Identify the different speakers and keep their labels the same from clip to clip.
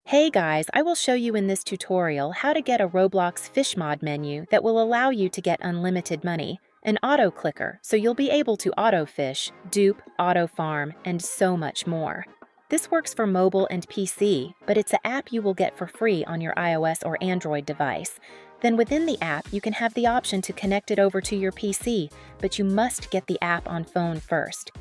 Speaker 1: Hey guys, I will show you in this tutorial how to get a Roblox fish mod menu that will allow you to get unlimited money, an auto clicker so you'll be able to auto fish, dupe, auto farm, and so much more. This works for mobile and PC, but it's an app you will get for free on your iOS or Android device. Then within the app, you can have the option to connect it over to your PC, but you must get the app on phone first.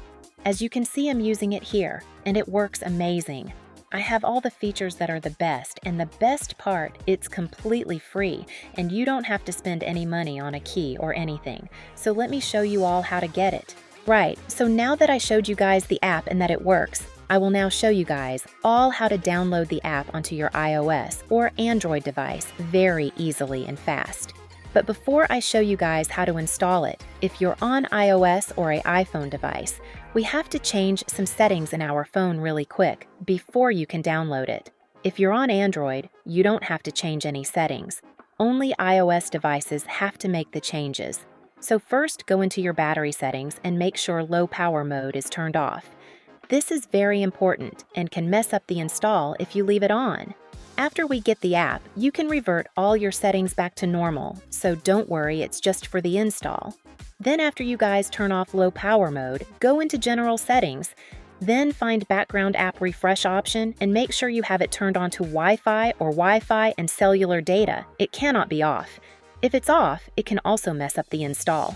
Speaker 1: As you can see, I'm using it here, and it works amazing. I have all the features that are the best, and the best part, it's completely free, and you don't have to spend any money on a key or anything. So let me show you all how to get it. Right, so now that I showed you guys the app and that it works, I will now show you guys all how to download the app onto your iOS or Android device very easily and fast. But before I show you guys how to install it, if you're on iOS or an iPhone device, we have to change some settings in our phone really quick before you can download it. If you're on Android, you don't have to change any settings. Only iOS devices have to make the changes. So first, go into your battery settings and make sure low power mode is turned off. This is very important and can mess up the install if you leave it on. After we get the app, you can revert all your settings back to normal, so don't worry, it's just for the install. Then after you guys turn off low power mode, go into general settings, then find background app refresh option and make sure you have it turned on to Wi-Fi or Wi-Fi and cellular data. It cannot be off. If it's off, it can also mess up the install.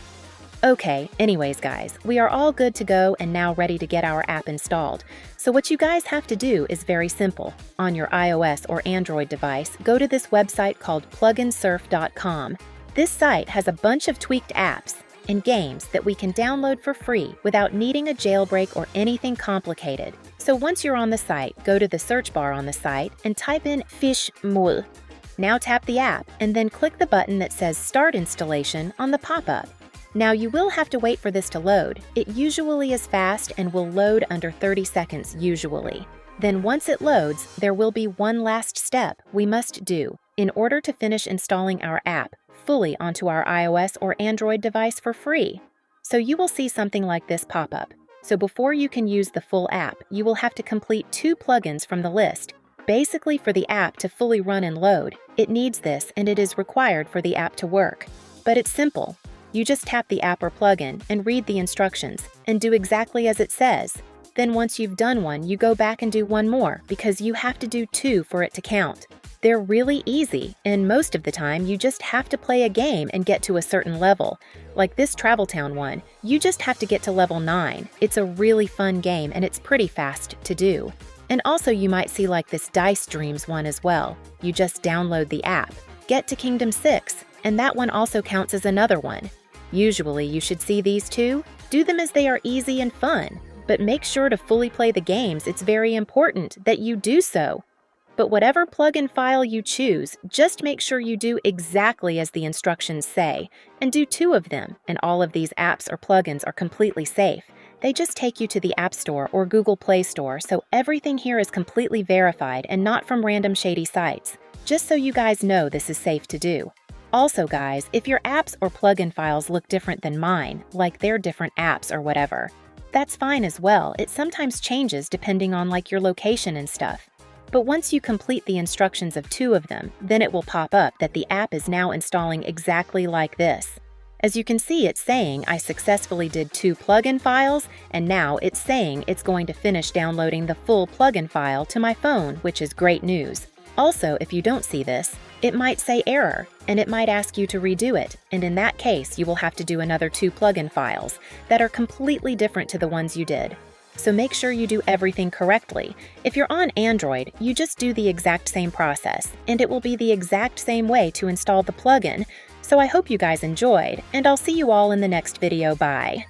Speaker 1: Okay, anyways guys, we are all good to go and now ready to get our app installed. So what you guys have to do is very simple. On your iOS or Android device, go to this website called pluginsurf.com. This site has a bunch of tweaked apps and games that we can download for free without needing a jailbreak or anything complicated. So once you're on the site, go to the search bar on the site and type in Fisch Script. Now tap the app and then click the button that says Start Installation on the pop-up. Now you will have to wait for this to load. It usually is fast and will load under 30 seconds usually. Then once it loads, there will be one last step we must do in order to finish installing our app fully onto our iOS or Android device for free. So you will see something like this pop up. So before you can use the full app, you will have to complete 2 plugins from the list. Basically, for the app to fully run and load, it needs this and it is required for the app to work. But it's simple. You just tap the app or plugin and read the instructions and do exactly as it says. Then once you've done one, you go back and do one more because you have to do 2 for it to count. They're really easy, and most of the time you just have to play a game and get to a certain level. Like this Travel Town one, you just have to get to level 9. It's a really fun game and it's pretty fast to do. And also you might see like this Dice Dreams one as well. You just download the app, get to Kingdom 6, and that one also counts as another one. Usually you should see these 2. Do them as they are easy and fun, but make sure to fully play the games. It's very important that you do so. But whatever plugin file you choose, just make sure you do exactly as the instructions say, and do 2 of them, and all of these apps or plugins are completely safe. They just take you to the App Store or Google Play Store, so everything here is completely verified and not from random shady sites. Just so you guys know this is safe to do. Also guys, if your apps or plugin files look different than mine, like they're different apps or whatever, that's fine as well. It sometimes changes depending on like your location and stuff. But once you complete the instructions of 2 of them, then it will pop up that the app is now installing exactly like this. As you can see, it's saying I successfully did 2 plugin files, and now it's saying it's going to finish downloading the full plugin file to my phone, which is great news. Also, if you don't see this, it might say error, and it might ask you to redo it, and in that case, you will have to do another 2 plugin files that are completely different to the ones you did. So make sure you do everything correctly. If you're on Android, you just do the exact same process, and it will be the exact same way to install the plugin. So I hope you guys enjoyed, and I'll see you all in the next video. Bye!